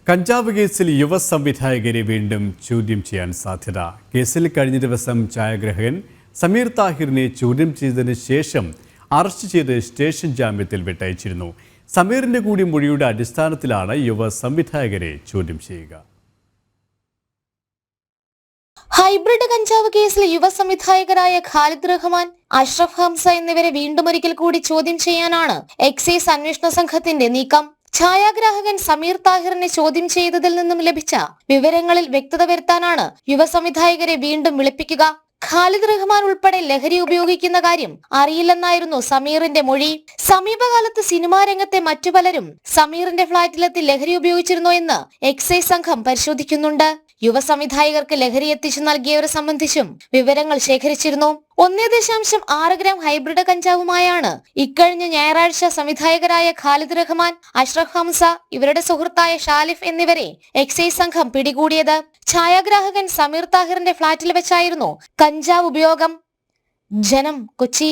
കഞ്ചാവ് കേസിൽ യുവ സംവിധായകരെ വീണ്ടും ചോദ്യം ചെയ്യാൻ സാധ്യത. കേസിൽ കഴിഞ്ഞ ദിവസം ഛായാഗ്രാഹകൻ സമീർ താഹിറിനെ ചോദ്യം ചെയ്തതിന് ശേഷം അറസ്റ്റ് ചെയ്ത് സ്റ്റേഷൻ ജാമ്യത്തിൽ വിട്ടയച്ചിരുന്നു. സമീറിന്റെ കൂടി മൊഴിയുടെ അടിസ്ഥാനത്തിലാണ് യുവ സംവിധായകരെ ചോദ്യം ചെയ്യുക. ഹൈബ്രിഡ് കഞ്ചാവ് കേസിൽ യുവ സംവിധായകരായ ഖാലിദ് റഹ്മാൻ, അഷ്റഫ് ഹംസ എന്നിവരെ വീണ്ടും ഒരിക്കൽ കൂടി ചോദ്യം ചെയ്യാനാണ് എക്സൈസ് അന്വേഷണ സംഘത്തിന്റെ നീക്കം. ഛായാഗ്രാഹകൻ സമീർ താഹിറിനെ ചോദ്യം ചെയ്തതിൽ നിന്നും ലഭിച്ച വിവരങ്ങളിൽ വ്യക്തത വരുത്താനാണ് യുവ സംവിധായകരെ വീണ്ടും വിളിപ്പിക്കുക. ഖാലിദ് റഹ്മാൻ ഉൾപ്പെടെ ലഹരി ഉപയോഗിക്കുന്ന കാര്യം അറിയില്ലെന്നായിരുന്നു സമീറിന്റെ മൊഴി. സമീപകാലത്ത് സിനിമാ രംഗത്തെ മറ്റു പലരും സമീറിന്റെ ഫ്ളാറ്റിലെത്തി ലഹരി ഉപയോഗിച്ചിരുന്നോ എന്ന് എക്സൈസ് സംഘം പരിശോധിക്കുന്നുണ്ട്. യുവ സംവിധായകർക്ക് ലഹരി എത്തിച്ചു നൽകിയവരെ സംബന്ധിച്ചും വിവരങ്ങൾ ശേഖരിച്ചിരുന്നു. 1.6 ഗ്രാം ഹൈബ്രിഡ് കഞ്ചാവുമായാണ് ഇക്കഴിഞ്ഞ ഞായറാഴ്ച സംവിധായകരായ ഖാലിദ് റഹ്മാൻ, അഷ്റഫ് ഹംസ, ഇവരുടെ സുഹൃത്തായ ഷാലിഫ് എന്നിവരെ എക്സൈസ് സംഘം പിടികൂടിയത്. ഛായാഗ്രാഹകൻ സമീർ താഹിറിന്റെ ഫ്ളാറ്റിൽ വെച്ചായിരുന്നു കഞ്ചാവ് ഉപയോഗം. ജനം, കൊച്ചി.